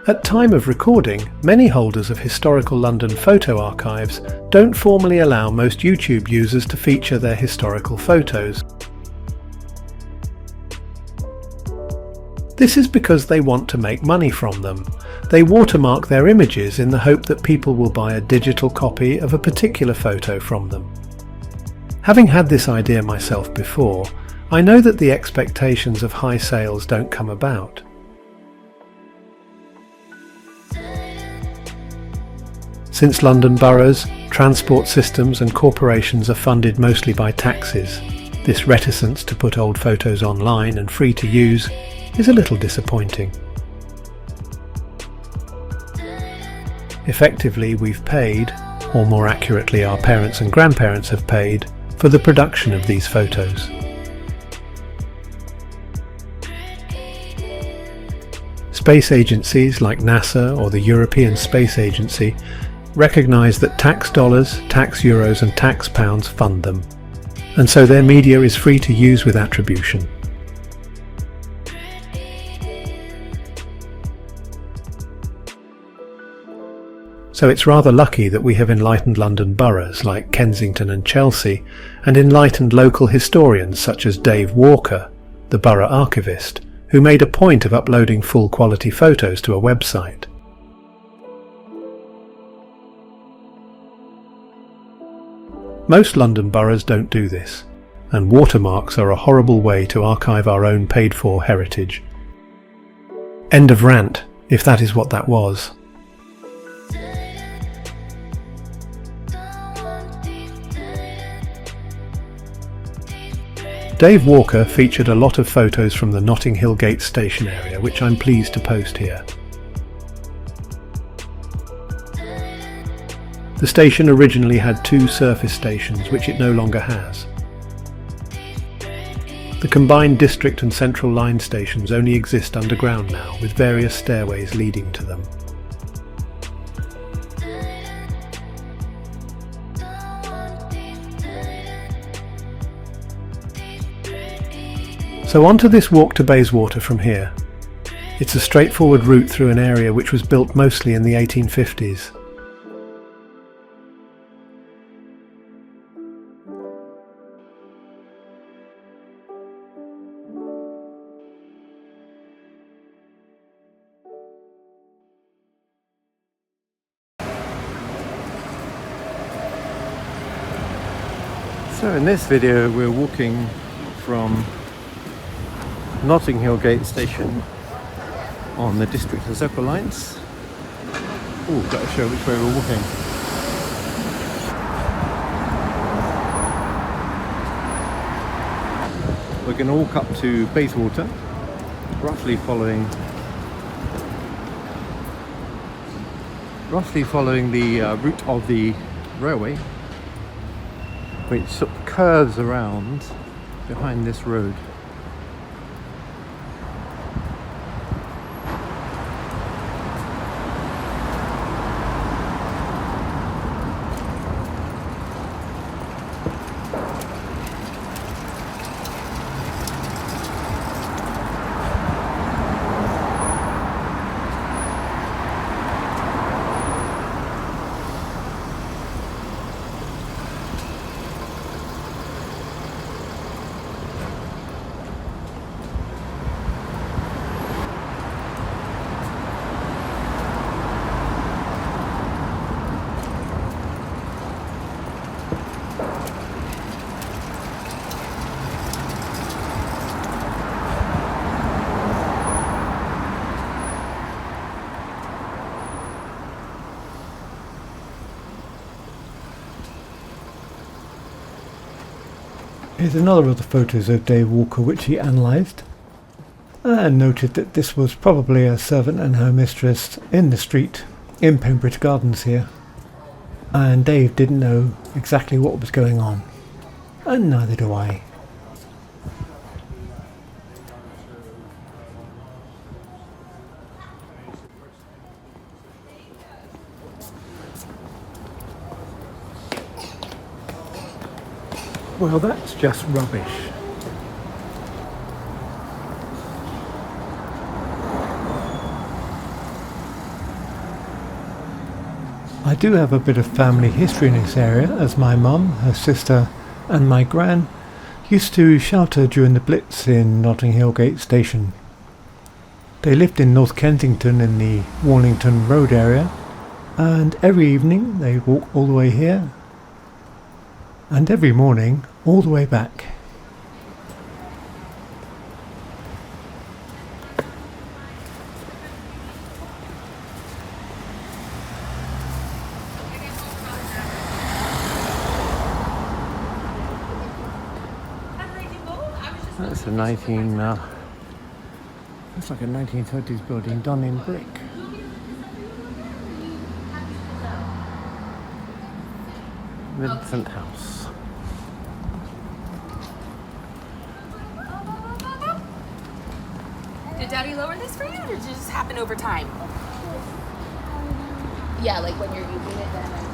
At time of recording, many holders of historical London photo archives don't formally allow most YouTube users to feature their historical photos. This is because they want to make money from them. They watermark their images in the hope that people will buy a digital copy of a particular photo from them. Having had this idea myself before, I know that the expectations of high sales don't come about. Since London boroughs, transport systems and corporations are funded mostly by taxes, this reticence to put old photos online and free to use is a little disappointing. Effectively, we've paid, or more accurately our parents and grandparents have paid, for the production of these photos. Space agencies like NASA or the European Space Agency recognise that tax dollars, tax euros and tax pounds fund them, and so their media is free to use with attribution. So it's rather lucky that we have enlightened London boroughs like Kensington and Chelsea, and enlightened local historians such as Dave Walker, the borough archivist, who made a point of uploading full quality photos to a website. Most London boroughs don't do this, and watermarks are a horrible way to archive our own paid-for heritage. End of rant, if that is what that was. Dave Walker featured a lot of photos from the Notting Hill Gate station area, which I'm pleased to post here. The station originally had 2 surface stations, which it no longer has. The combined District and Central Line stations only exist underground now, with various stairways leading to them. So on to this walk to Bayswater from here. It's a straightforward route through an area which was built mostly in the 1850s. So in this video we're walking from Notting Hill Gate station on the District and Circle lines. Oh, got to show which way we're walking. We're going to walk up to Bayswater, roughly following the route of the railway, which sort of curves around behind this road. Here's another of the photos of Dave Walker which he analysed and noted that this was probably a servant and her mistress in the street in Pembridge Gardens here, and Dave didn't know exactly what was going on, and neither do I. Well, that's just rubbish. I do have a bit of family history in this area, as my mum, her sister and my gran used to shelter during the Blitz in Notting Hill Gate Station. They lived in North Kensington in the Warlington Road area, and every evening they walk all the way here and every morning all the way back. That's a it's like a 1930s building done in brick. Vincent House. Did Daddy lower this for you, or did it just happen over time? Yeah, like when you're using it, then I do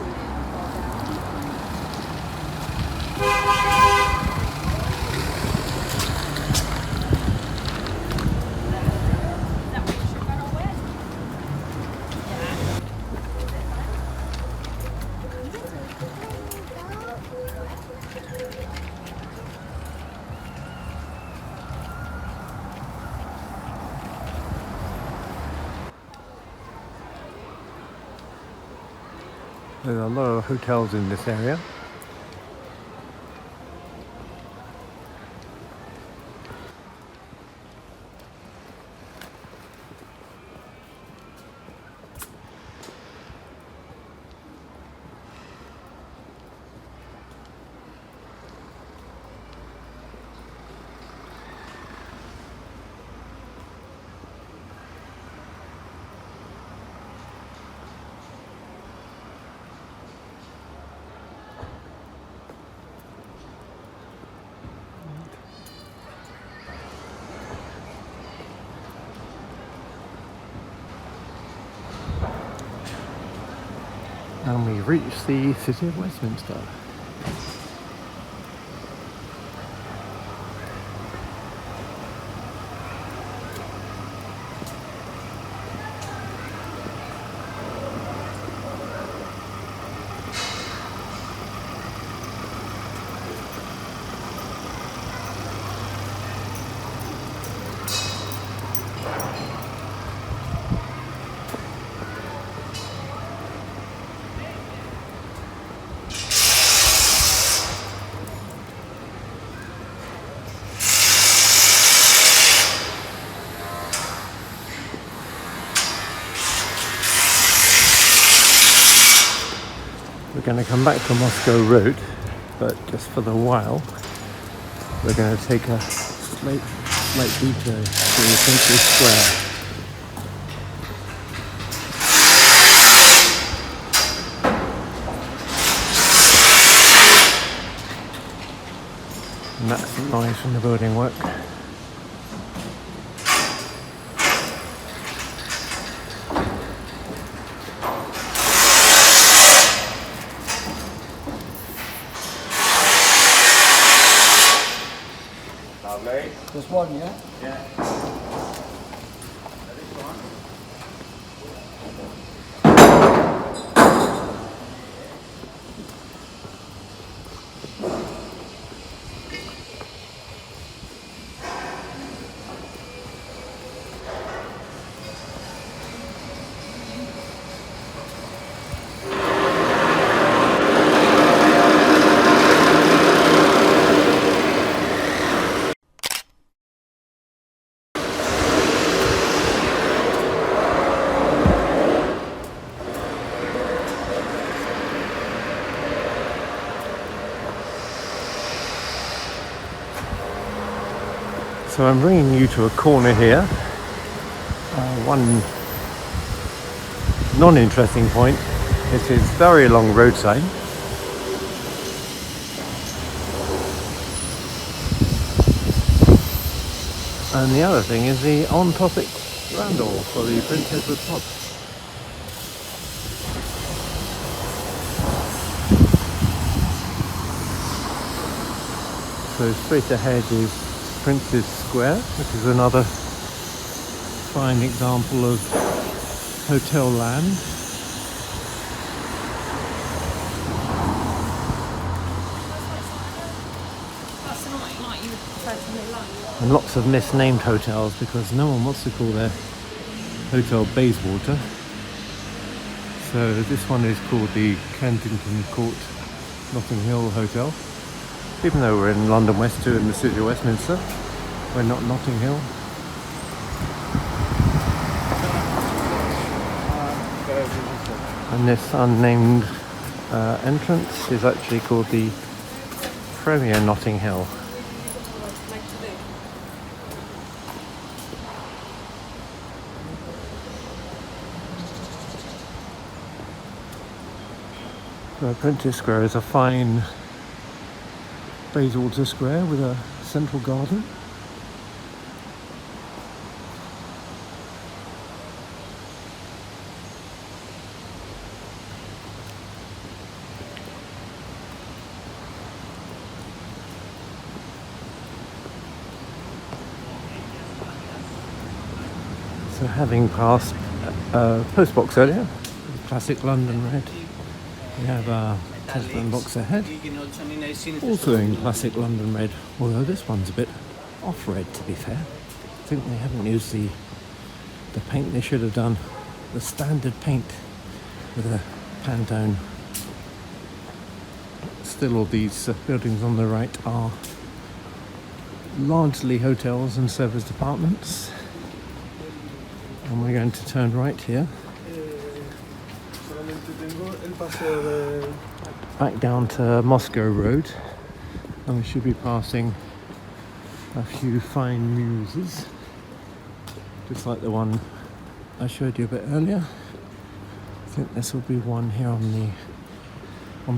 There are a lot of hotels in this area. And we reached the City of Westminster. We're going to come back to Moscow Road, but just for the while we're going to take a slight detour to Pembridge Square. And that's noise from the building work. Just one, yeah? Yeah. So I'm bringing you to a corner here. One non-interesting point is this very long road sign. And the other thing is the on-topic roundel for the Prince Edward Pub. So straight ahead is Princes Square, which is another fine example of hotel land. And lots of misnamed hotels because no one wants to call their hotel Bayswater. So this one is called the Kensington Court Notting Hill Hotel. Even though we're in London West 2 in the city of Westminster, we're not Notting Hill. And this unnamed entrance is actually called the Premier Notting Hill. Princes Square is a fine Bayswater square with a central garden. So having passed Postbox earlier, classic London red. We have our Tesla box ahead, also in classic London red, although this one's a bit off red to be fair. I think they haven't used the paint they should have done, the standard paint with a Pantone. Still all these buildings on the right are largely hotels and serviced apartments. And we're going to turn right here. Back down to Moscow Road, and we should be passing a few fine muses, just like the one I showed you a bit earlier. I think this will be one here on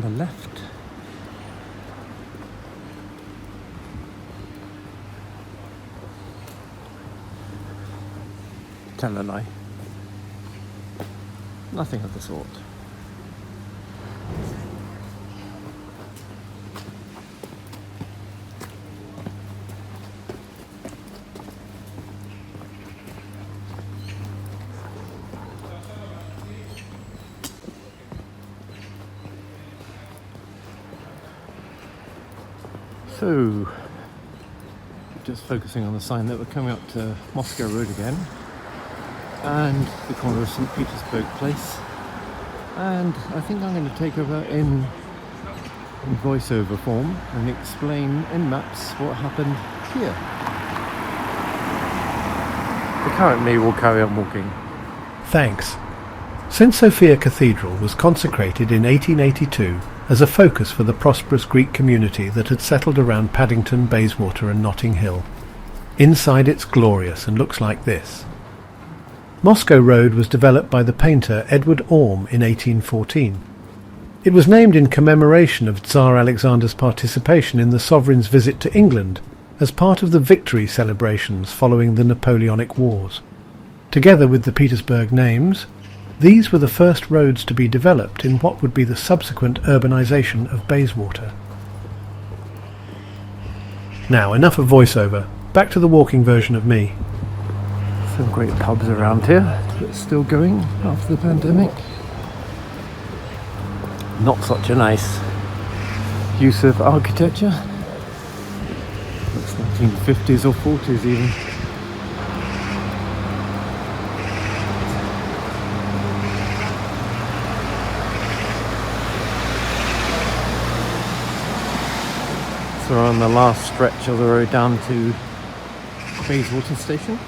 the left. Tell a lie. Nothing of the sort. So, just focusing on the sign that we're coming up to Moscow Road again, and the corner of St. Petersburg Place, and I think I'm going to take over in voiceover form and explain in maps what happened here. But currently we'll carry on walking. Thanks. St. Sophia Cathedral was consecrated in 1882 as a focus for the prosperous Greek community that had settled around Paddington, Bayswater and Notting Hill. Inside it's glorious and looks like this. Moscow Road was developed by the painter Edward Orme in 1814. It was named in commemoration of Tsar Alexander's participation in the sovereign's visit to England as part of the victory celebrations following the Napoleonic Wars. Together with the Petersburg names, these were the first roads to be developed in what would be the subsequent urbanisation of Bayswater. Now, enough of voiceover. Back to the walking version of me. Some great pubs around here that's still going after the pandemic. Not such a nice use of architecture. Looks 1950s or 40s even. So we're on the last stretch of the road down to Bayswater Station.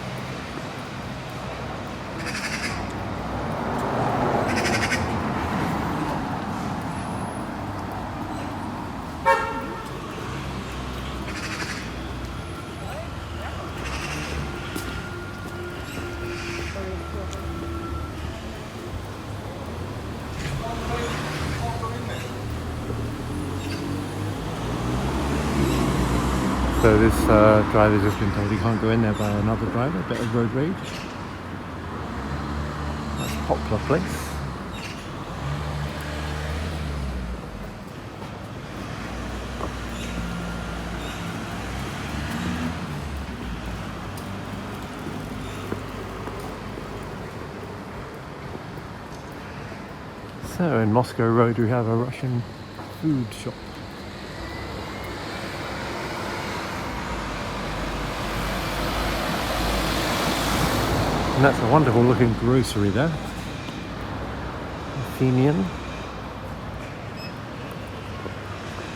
So this driver's just been told he can't go in there by another driver, a bit of road rage. That's Poplar Place. So in Moscow Road we have a Russian food shop. And that's a wonderful looking grocery there. Athenian.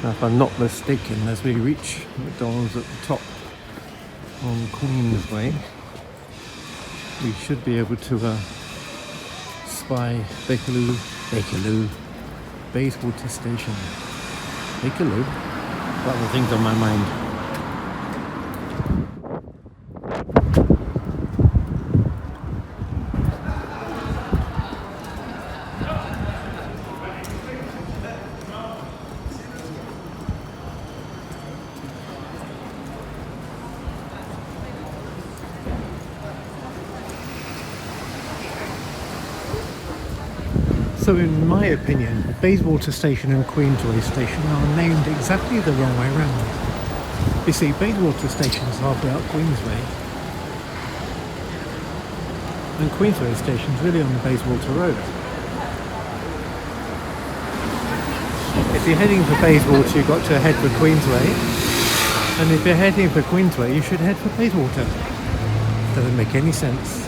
Now, if I'm not mistaken, as we reach McDonald's at the top on Queensway, we should be able to spy Bakerloo, Bayswater Station. Bakerloo? That were things on my mind. So in my opinion, Bayswater Station and Queensway Station are named exactly the wrong way round. You see, Bayswater Station is halfway up Queensway, and Queensway Station is really on the Bayswater Road. If you're heading for Bayswater, you've got to head for Queensway, and if you're heading for Queensway, you should head for Bayswater. Doesn't make any sense.